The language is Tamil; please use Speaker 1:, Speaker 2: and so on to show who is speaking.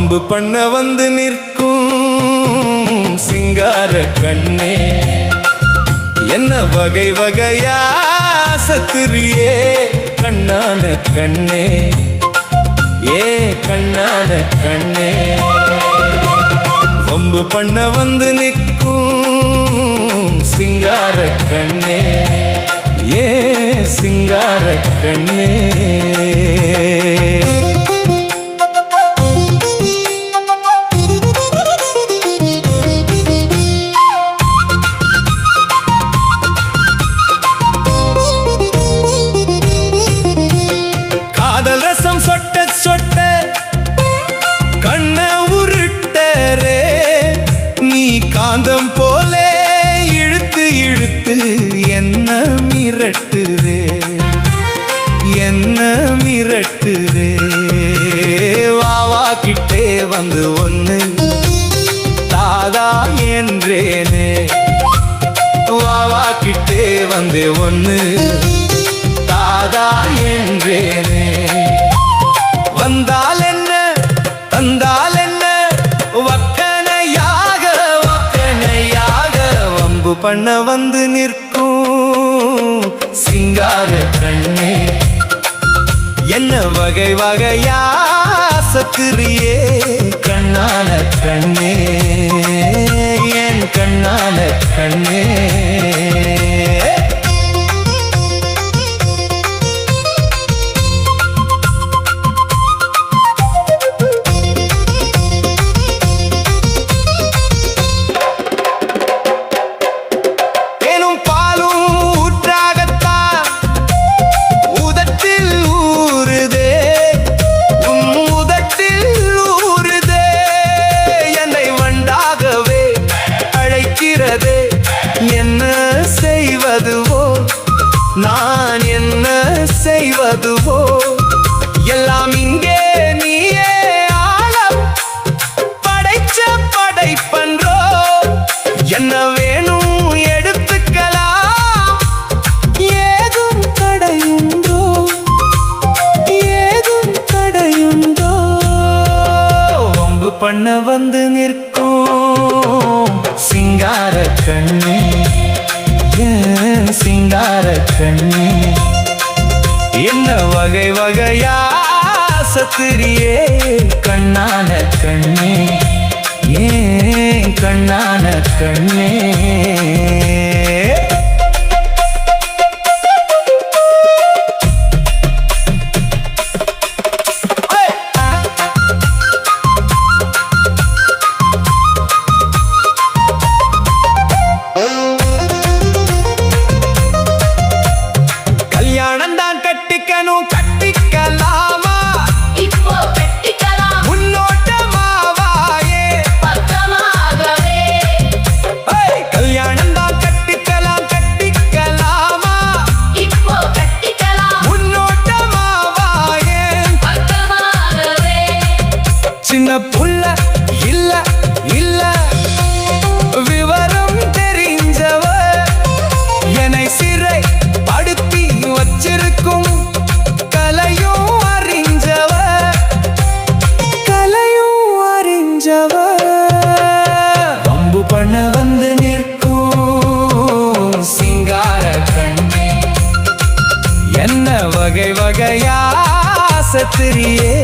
Speaker 1: வம்பு பண்ண வந்து நிற்கும் சிங்கார கண்ணே, என்ன வகை வகையா சத்துரியே கண்ணான கண்ணே, ஏ கண்ணான கண்ணே. வம்பு பண்ண வந்து நிற்கும் சிங்கார கண்ணே, ஏ சிங்கார கண்ணே. காதல் ரசம் சொட்ட சொட்ட கண்ண உருட்டரே, நீ காந்தம் போலே இழுத்து இழுத்து என்ன மிரட்டுரே, என்ன மிரட்டுரே. வாவா கிட்டே வந்து ஒன்னு தாதா என்றேனே, வாவா கிட்டே வந்து ஒன்னு தாதா என்றேனே. வந்தால் என்ன தந்தால் என்ன, வக்கனையாக வக்கனையாக வம்பு பண்ண வந்து நிற்கும் சிங்கார கண்ணே, என்ன வகை வகையா சத்துரியே கண்ணான கண்ணே, என் கண்ணான கண்ணே. என்ன செய்வதுவோ நான் என்ன செய்வதுவோ, எல்லாம் இங்கே நீயே ஆளம் படைச்ச படைப்பன்றோ. என்ன வேணும் எடுத்துக்கலாம், ஏதும் தடையுண்டோ, ஏதும் தடையுண்டோ. வம்பு பண்ண வந்து நிற்கும் சிங்கார கண்ணே, சிங்கார கண்ணே, என்ன வகை வகையா சத்துரியே கண்ணான கண்ணே, ஏன் கண்ணான கண்ணே. கட்டிக்கணும் கட்டிக்கலாமா,
Speaker 2: இப்போ கட்டிக்கலாம்
Speaker 1: முன்னோட்டமாவாயே
Speaker 2: பக்கமாகவே.
Speaker 1: கல்யாணம் தான் கட்டிக்கலாம் கட்டிக்கலாமா,
Speaker 2: இப்போ கட்டிக்கலாம்
Speaker 1: முன்னோட்டமாவாயே
Speaker 2: பக்கமாகவே.
Speaker 1: சின்ன புள்ள இல்ல இல்ல விவரம் தெரிஞ்சவ, என்னை சிறை படுத்தி வச்சிருக்கும் கலையும் அறிஞ்சவ, கலையும் அறிஞ்சவ. வம்பு பண்ண வந்து நிற்கும் சிங்கார கண்ணே, என்ன வகை வகையா சத்துரியே